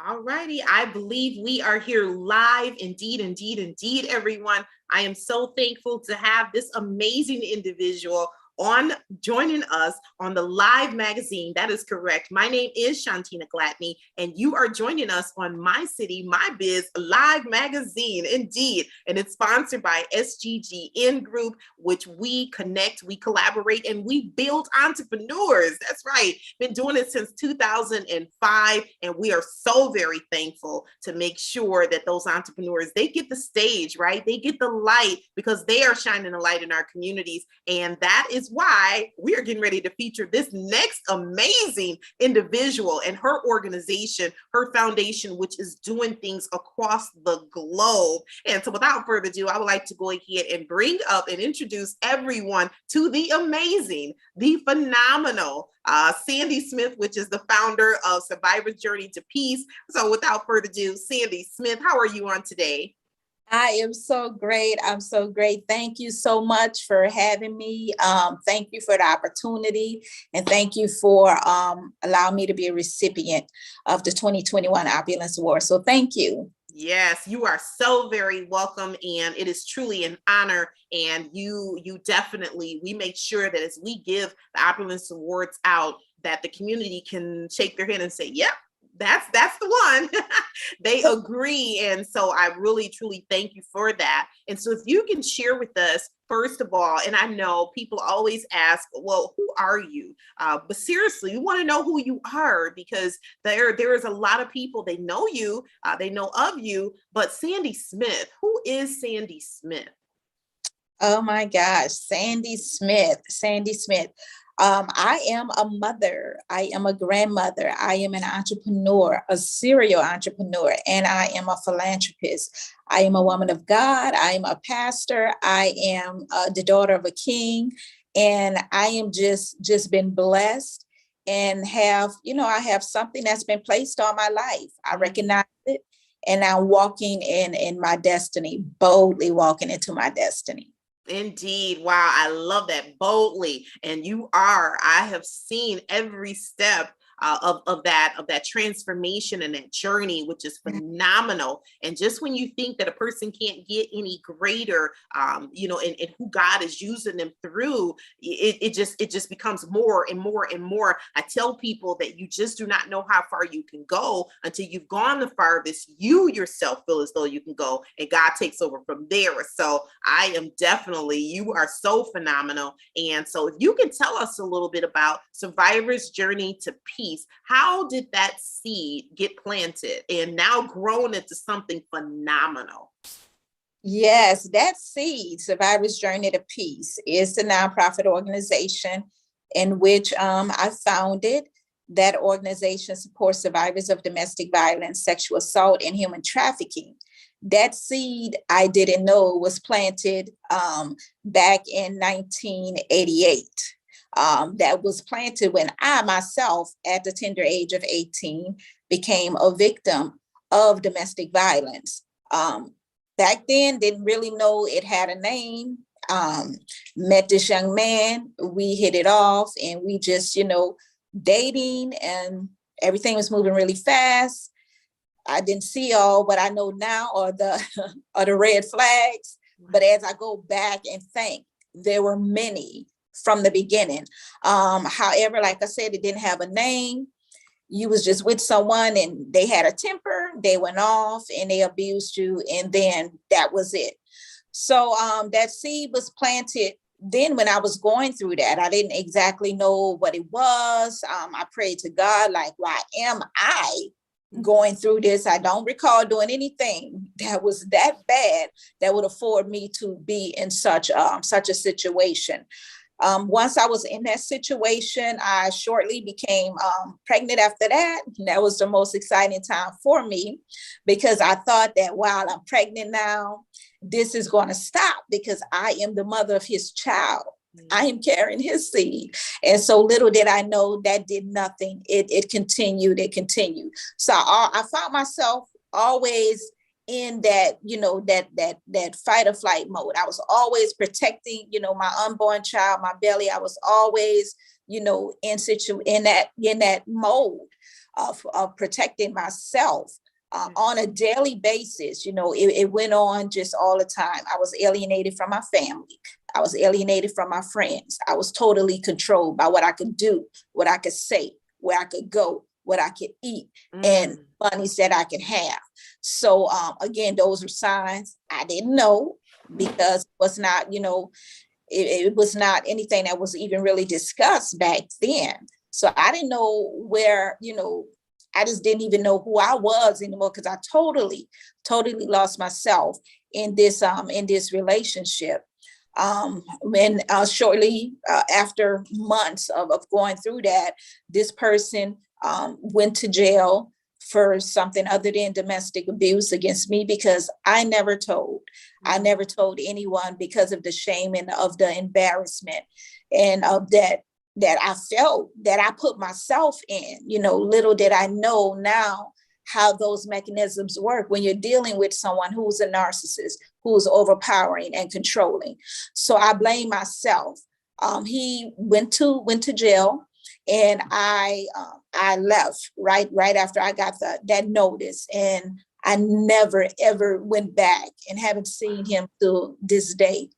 All righty. I believe we are here live. Indeed, indeed, indeed, everyone. I am so thankful to have this amazing individual on joining us on the live magazine. That is correct. My name is Shantina Gladney, and you are joining us on My City, My Biz live magazine. Indeed. And it's sponsored by SGGN Group, which we connect, we collaborate, and we build entrepreneurs. That's right. Been doing it since 2005, and we are so very thankful to make sure that those entrepreneurs, they get the stage, right? They get the light because they are shining a light in our communities. And that is why we are getting ready to feature this next amazing individual and her organization, her foundation, which is doing things across the globe. And so without further ado, I would like to go ahead and bring up and introduce everyone to the amazing, the phenomenal Sandy Smith, which is the founder of Survivor's Journey to Peace. So without further ado, Sandy Smith, how are you on today? I am so great. I'm so great. Thank you so much for having me. Thank you for the opportunity, and thank you for allowing me to be a recipient of the 2021 Opulence Award. So thank you. Yes, you are so very welcome, and it is truly an honor. And you definitely, we make sure that as we give the Opulence Awards out, that the community can shake their head and say, "Yep, that's the one." They agree. And so I really truly thank you for that. And so if you can share with us, first of all, and I know people always ask, well, who are you? But seriously, you want to know who you are, because there is a lot of people, they know you, they know of you, but Sandy Smith, who is Sandy Smith? Oh my gosh, Sandy Smith. I am a mother. I am a grandmother. I am an entrepreneur, a serial entrepreneur, and I am a philanthropist. I am a woman of God. I am a pastor. I am the daughter of a king, and I am just been blessed and I have something that's been placed on my life. I recognize it, and I'm walking in my destiny, boldly walking into my destiny. Indeed. Wow. I love that, boldly. And you are, I have seen every step of that transformation and that journey, which is phenomenal. And just when you think that a person can't get any greater, and who God is using them through, it just becomes more and more and more. I tell people that you just do not know how far you can go until you've gone the farthest you yourself feel as though you can go, and God takes over from there. So I am definitely, you are so phenomenal. And so if you can tell us a little bit about Survivor's Journey to Peace. How did that seed get planted and now grown into something phenomenal? Yes, that seed, Survivor's Journey to Peace, is the nonprofit organization in which I founded. That organization supports survivors of domestic violence, sexual assault, and human trafficking. That seed, I didn't know, was planted back in 1988. That was planted when I myself, at the tender age of 18, became a victim of domestic violence. Back then, didn't really know it had a name. Met this young man, we hit it off, and we just, dating, and everything was moving really fast. I didn't see all what I know now are the red flags, but as I go back and think, there were many from the beginning. However, like I said, it didn't have a name. You was just with someone and they had a temper, they went off and they abused you, and then that was it. So that seed was planted. Then when I was going through that, I didn't exactly know what it was. I prayed to God, like, why am I going through this? I don't recall doing anything that was that bad that would afford me to be in such a situation. Once I was in that situation, I shortly became pregnant after that. And that was the most exciting time for me, because I thought that while I'm pregnant now, this is going to stop because I am the mother of his child. I am carrying his seed. And so little did I know that did nothing. It continued. So I found myself always in that, that fight or flight mode. I was always protecting, my unborn child, my belly. I was always, in that mode. of protecting myself on a daily basis. It went on just all the time. I was alienated from my family. I was alienated from my friends. I was totally controlled by what I could do, what I could say, where I could go, what I could eat, and monies that I could have. So again, those are signs I didn't know, because it was not, it was not anything that was even really discussed back then. So I didn't know where, I just didn't even know who I was anymore, because I totally lost myself in this relationship. When shortly after months of going through that, this person went to jail for something other than domestic abuse against me, because I never told anyone, because of the shame and of the embarrassment and of that I felt, that I put myself in. Little did I know now how those mechanisms work when you're dealing with someone who's a narcissist, who's overpowering and controlling. So I blame myself. He went to jail, and I left right after I got that notice, and I never ever went back, and haven't seen him to this day.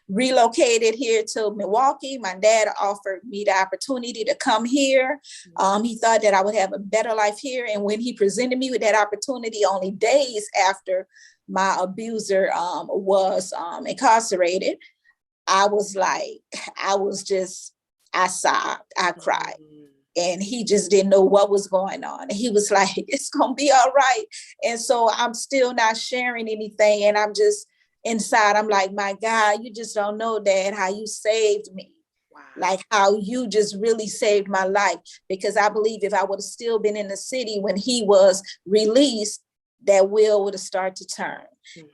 Relocated here to Milwaukee. My dad offered me the opportunity to come here. He thought that I would have a better life here. And when he presented me with that opportunity, only days after my abuser was incarcerated, I sobbed, I cried. And he just didn't know what was going on. And he was like, it's going to be all right. And so I'm still not sharing anything. And I'm just inside, I'm like, my God, you just don't know, Dad, how you saved me. Wow. Like how you just really saved my life. Because I believe if I would have still been in the city when he was released, that wheel would have started to turn.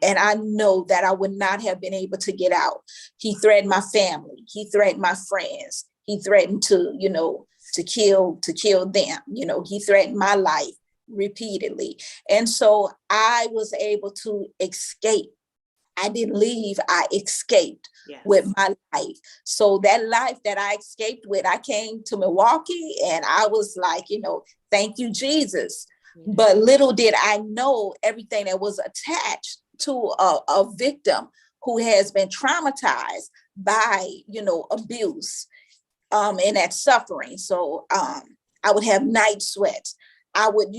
And I know that I would not have been able to get out. He threatened my family. He threatened my friends. He threatened to kill them. He threatened my life repeatedly. And so I was able to escape. I didn't leave, I escaped with my life. So that life that I escaped with, I came to Milwaukee, and I was like, thank you, Jesus. But little did I know everything that was attached to a victim who has been traumatized by, abuse and that suffering. So I would have night sweats. I would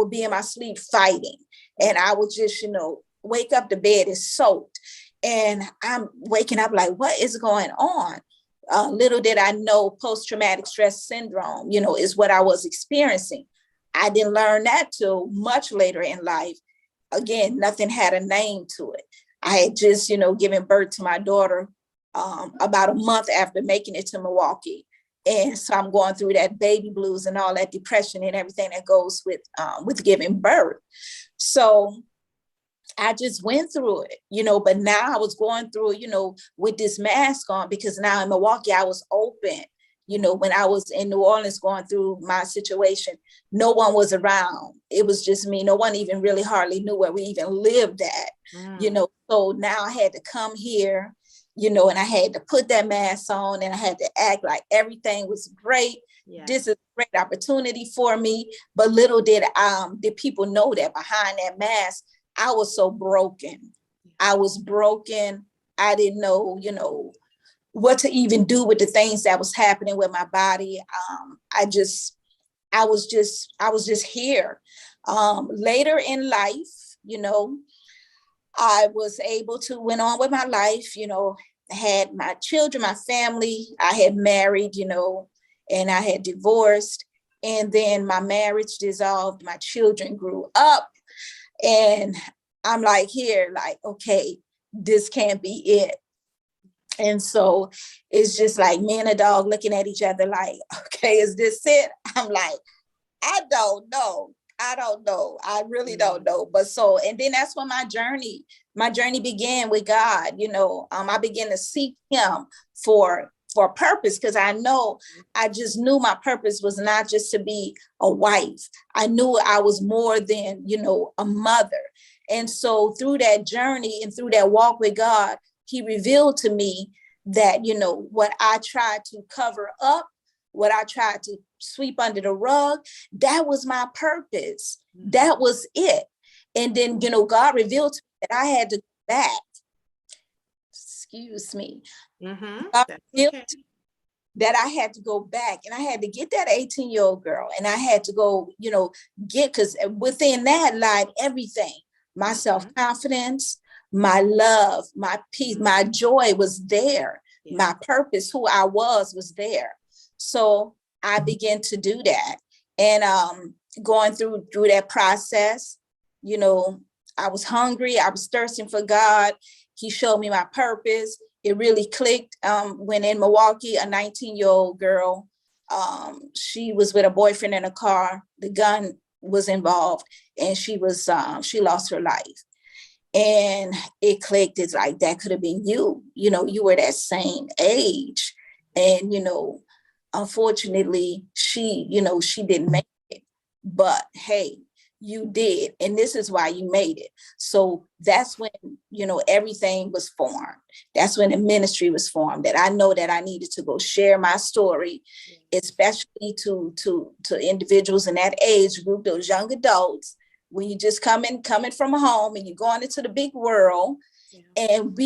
be in my sleep fighting, and I would just, wake up, the bed is soaked, and I'm waking up like, what is going on? Little did I know post-traumatic stress syndrome, is what I was experiencing. I didn't learn that till much later in life. Again, nothing had a name to it. I had just, given birth to my daughter about a month after making it to Milwaukee. And so I'm going through that baby blues and all that depression and everything that goes with giving birth. So I just went through it, but now I was going through it, with this mask on, because now in Milwaukee, I was open. When I was in New Orleans going through my situation, no one was around. It was just me. No one even really hardly knew where we even lived at, So now I had to come here, and I had to put that mask on, and I had to act like everything was great. Yeah. This is a great opportunity for me. But little did people know that behind that mask, I was so broken. I was broken. I didn't know, what to even do with the things that was happening with my body. I was just here. Later in life, I was able to went on with my life, had my children, my family. I had married, and I had divorced. And then my marriage dissolved. My children grew up. And I'm like, okay, this can't be it. And so it's just like me and a dog looking at each other like, okay, is this it? I'm like, I don't know. I really don't know. But and then that's when my journey began with God. I began to seek him for purpose, because I just knew my purpose was not just to be a wife. I knew I was more than, a mother. And so through that journey and through that walk with God, he revealed to me that, what I tried to cover up what I tried to sweep under the rug, that was my purpose. That was it. And then, God revealed to me that I had to go back. Excuse me. God revealed to me that I had to go back and I had to get that 18-year-old girl, and I had to go, because within that lied everything. My self-confidence, my love, my peace, my joy was there. Yeah. My purpose, who I was there. So I began to do that. And going through that process, I was hungry. I was thirsting for God. He showed me my purpose. It really clicked when in Milwaukee, a 19-year-old girl, she was with a boyfriend in a car. The gun was involved, and she lost her life. And it clicked. It's like, that could have been you. You were that same age. And, unfortunately, she didn't make it. But hey, you did. And this is why you made it. So that's when, everything was formed. That's when the ministry was formed, that I know that I needed to go share my story, especially to individuals in that age group, those young adults, when you just coming from home and you're going into the big world. And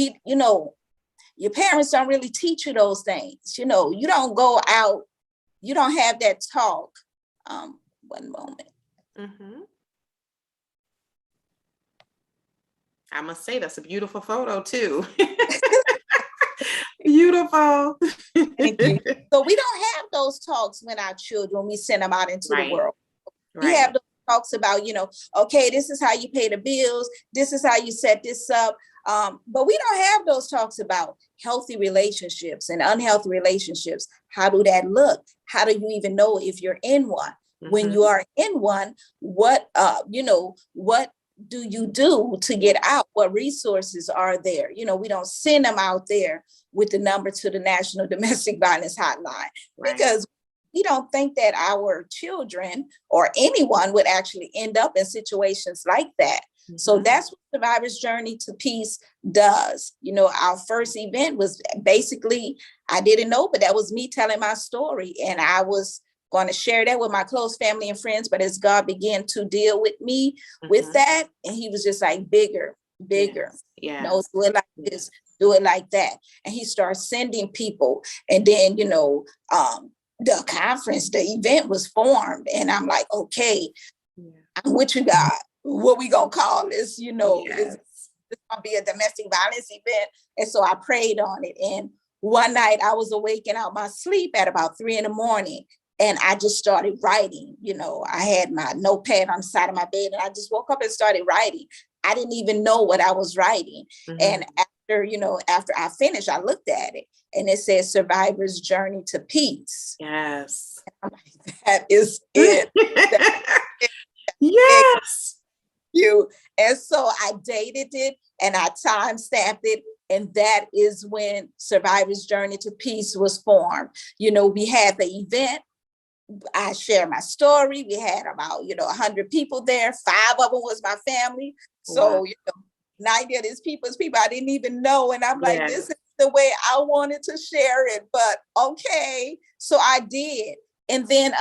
your parents don't really teach you those things. You don't go out, you don't have that talk. One moment. I must say, that's a beautiful photo too. Beautiful. Thank you. So we don't have those talks when our children, we send them out into the world. We have those talks about, okay, this is how you pay the bills. This is how you set this up. But we don't have those talks about healthy relationships and unhealthy relationships. How do that look? How do you even know if you're in one? When you are in one, what do you do to get out? What resources are there? We don't send them out there with the number to the National Domestic Violence Hotline, because we don't think that our children or anyone would actually end up in situations like that. So that's what Survivor's Journey to Peace does. Our first event was basically, I didn't know, but that was me telling my story. And I was going to share that with my close family and friends. But as God began to deal with me with that, and he was just like, bigger. Do it like this, do it like that. And he starts sending people. And then, the conference, the event was formed. And I'm like, okay, I'm with you, God. What we gonna call this? It's gonna be a domestic violence event. And so I prayed on it. And one night I was awaking out my sleep at about 3 a.m. and I just started writing. I had my notepad on the side of my bed, and I just woke up and started writing. I didn't even know what I was writing. And after I finished, I looked at it, and it said Survivor's Journey to Peace. Yes. I'm like, that is it. Yes. And so I dated it and I time-stamped it. And that is when Survivor's Journey to Peace was formed. We had the event. I shared my story. We had about, 100 people there. 5 of them was my family. So, 90 of these people is people I didn't even know. And I'm like, this is the way I wanted to share it. But okay. So I did. And then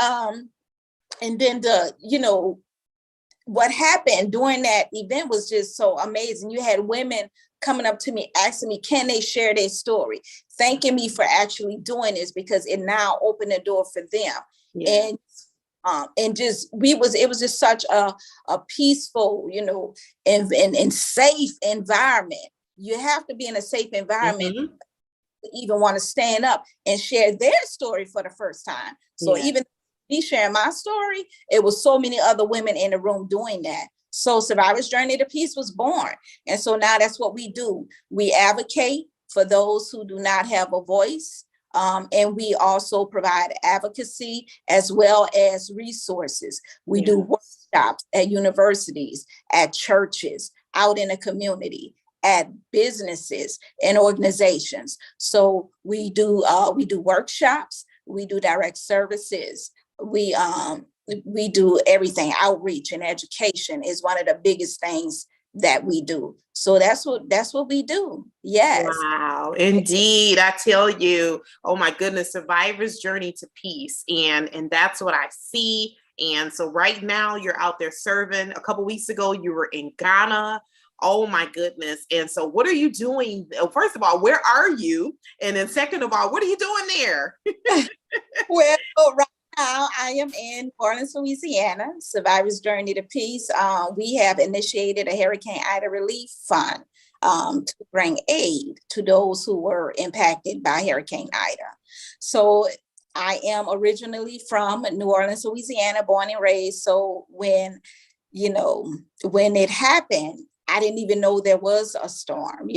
what happened during that event was just so amazing. You had women coming up to me, asking me, can they share their story? Thanking me for actually doing this, because it now opened the door for them. And it was just such a peaceful, and safe environment. You have to be in a safe environment to even want to stand up and share their story for the first time. So even me sharing my story, it was so many other women in the room doing that. So Survivor's Journey to Peace was born. And so now that's what we do. We advocate for those who do not have a voice. And we also provide advocacy as well as resources. We do workshops at universities, at churches, out in the community, at businesses and organizations. So we do workshops, we do direct services, we do everything. Outreach and education is one of the biggest things that we do. So that's what we do. Yes. Wow, indeed. I tell you, oh my goodness, survivor's journey to peace. And that's what I see. And so right now you're out there serving. A couple weeks ago, you were in Ghana. Oh my goodness. And so what are you doing? First of all, where are you? And then second of all, what are you doing there? Well, right now I am in New Orleans, Louisiana, Survivor's Journey to Peace. We have initiated a Hurricane Ida Relief Fund to bring aid to those who were impacted by Hurricane Ida. So I am originally from New Orleans, Louisiana, born and raised. So when it happened, I didn't even know there was a storm.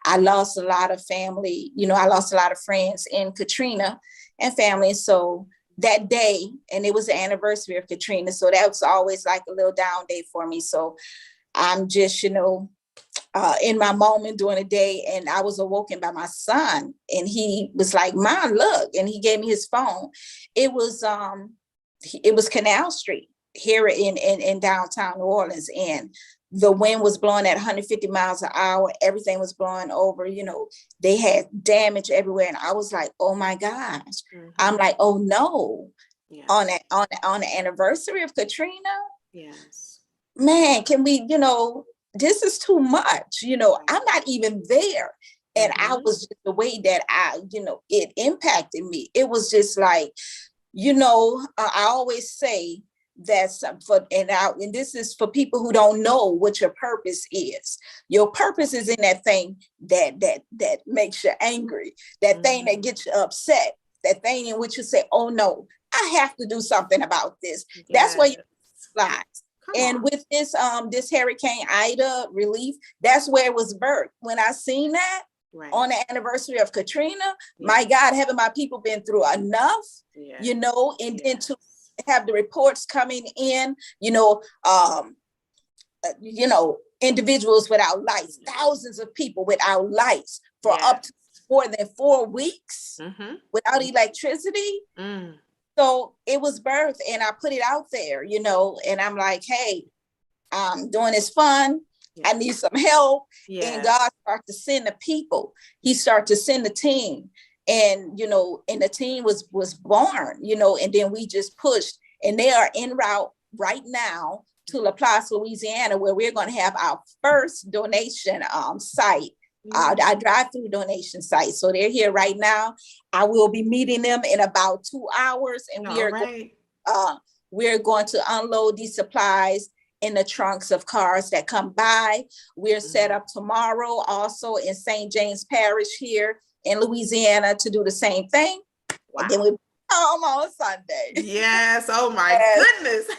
I lost a lot of family. I lost a lot of friends in Katrina and family. So that day, and it was the anniversary of Katrina. So that was always like a little down day for me. So I'm just, in my moment during the day, and I was awoken by my son, and he was like, "Mom, look," and he gave me his phone. It was Canal Street here in downtown New Orleans, and the wind was blowing at 150 miles an hour. Everything was blowing over. They had damage everywhere, and I was like, "Oh my gosh!" Mm-hmm. I'm like, "Oh no!" Yes. On the anniversary of Katrina. Yes. Man, can we? This is too much. I'm not even there, and mm-hmm. I was just the way that it impacted me. It was just like, I always say that and this is for people who don't know what your purpose is. Your purpose is in that thing that makes you angry, that mm-hmm. thing that gets you upset, that thing in which you say, "Oh no, I have to do something about this." Yes. That's where you fly. And with this Hurricane Ida relief, that's where it was birthed. When I seen that right. on the anniversary of Katrina, my God, haven't my people been through enough? Yes. And then to have the reports coming in, individuals without lights, thousands of people without lights for up to more than 4 weeks mm-hmm. without electricity. Mm. So it was birthed, and I put it out there, and I'm like, "Hey, I'm doing this fun. Yeah. I need some help." Yeah. And God started to send the people. He started to send the team, and, and the team was born, and then we just pushed, and they are en route right now to La Place, Louisiana, where we're going to have our first donation site. Our drive-through donation site. So they're here right now. I will be meeting them in about 2 hours, and we're going to unload these supplies in the trunks of cars that come by. We're set up tomorrow also in St. James Parish here in Louisiana to do the same thing. Wow. And then we come on Sunday. Yes. Oh my goodness.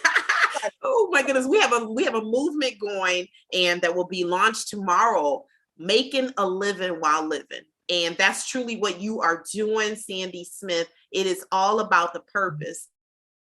Oh my goodness. We have a movement going, and that will be launched tomorrow. Making a living while living. And that's truly what you are doing, Sandy Smith. It is all about the purpose.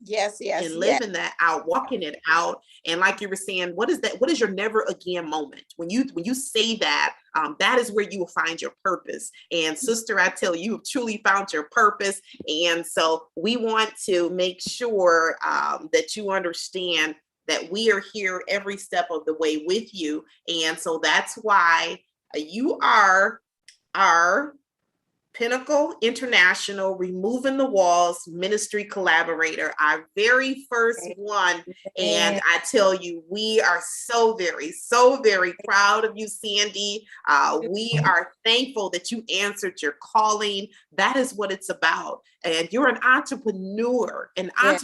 Yes. And living that out, walking it out. And like you were saying, what is that? What is your never again moment? When you say that, that is where you will find your purpose. And sister, I tell you, you've truly found your purpose. And so we want to make sure that you understand that we are here every step of the way with you. And so that's why you are our Pinnacle International Removing the Walls Ministry Collaborator, our very first one. And I tell you, we are so very proud of you, Sandy. We are thankful that you answered your calling. That is what it's about. And you're an entrepreneur. And I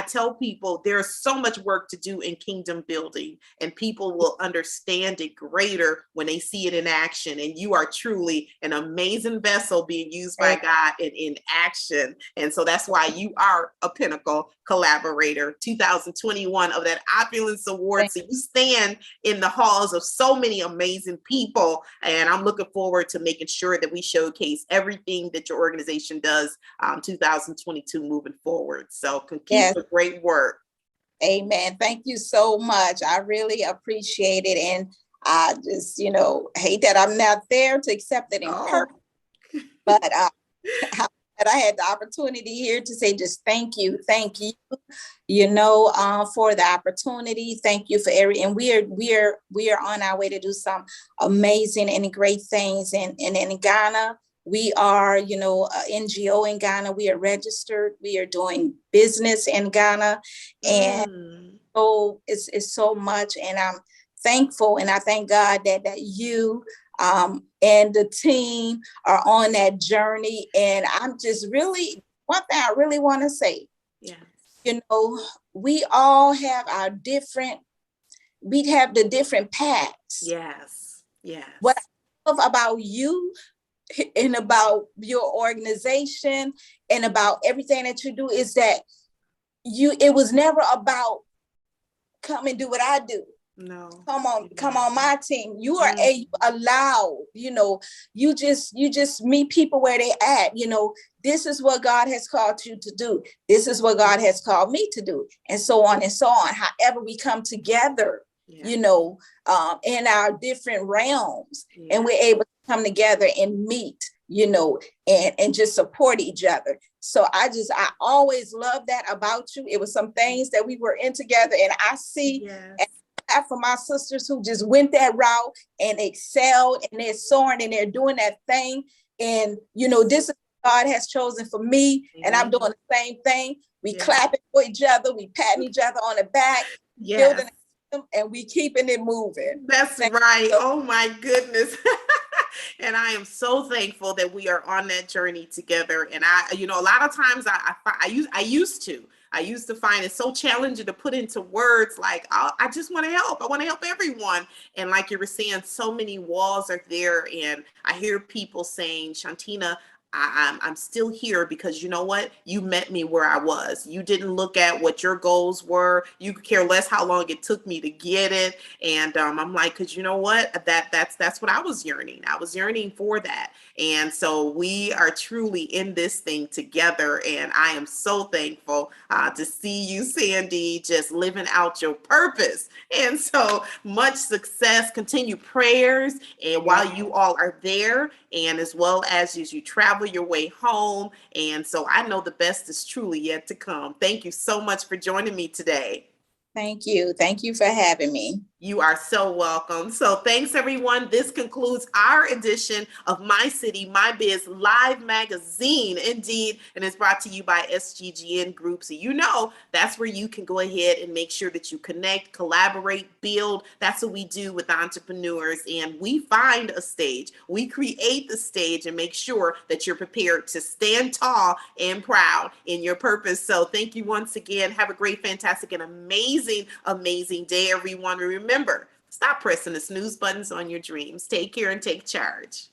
tell people there's so much work to do in kingdom building, and people will understand it greater when they see it in action. And you are truly an amazing vessel being used by God in action. And so that's why you are a Pinnacle Collaborator 2021 of that Opulence Award. So you stand in the halls of so many amazing people. And I'm looking forward to making sure that we showcase everything that your organization does 2022 moving forward. So keep the great work. Amen. Thank you so much. I really appreciate it. And I just, hate that I'm not there to accept it in person. But that I had the opportunity here to say just thank you, for the opportunity. Thank you for and we are on our way to do some amazing and great things. And in Ghana, we are, an NGO in Ghana. We are registered. We are doing business in Ghana, and so it's so much. And I'm thankful, and I thank God that you and the team are on that journey. And I'm just really, one thing I really want to say, we all have the different paths. Yes. What I love about you and about your organization and about everything that you do is that it was never about come and do what I do. No. Come on my team. You are allowed, you just meet people where they at, this is what God has called you to do. This is what God has called me to do, and so on and so on. However we come together, in our different realms, and we're able to come together and meet, and just support each other. So I always love that about you. It was some things that we were in together, and I see for my sisters who just went that route and excelled, and they're soaring and they're doing that thing. And, this is what God has chosen for me. And I'm doing the same thing. We clapping for each other. We patting each other on the back, building them, and we keeping it moving. That's right. Oh my goodness. And I am so thankful that we are on that journey together. And a lot of times I used to find it so challenging to put into words, like, I just want to help. I want to help everyone. And like you were saying, so many walls are there. And I hear people saying, Shantina, I'm still here because you know what? You met me where I was. You didn't look at what your goals were. You could care less how long it took me to get it. And I'm like, because you know what? That's what I was yearning. I was yearning for that. And so we are truly in this thing together. And I am so thankful to see you, Sandy, just living out your purpose. And so much success, continued prayers. And while you all are there, and as well as you travel your way home. And so I know the best is truly yet to come. Thank you so much for joining me today. Thank you. Thank you for having me. You are so welcome. So thanks, everyone. This concludes our edition of My City, My Biz Live Magazine, indeed, and it's brought to you by SGGN Group. So that's where you can go ahead and make sure that you connect, collaborate, build. That's what we do with entrepreneurs, and we find a stage. We create the stage and make sure that you're prepared to stand tall and proud in your purpose. So thank you once again. Have a great, fantastic, and amazing day, everyone. Remember, stop pressing the snooze buttons on your dreams. Take care and take charge.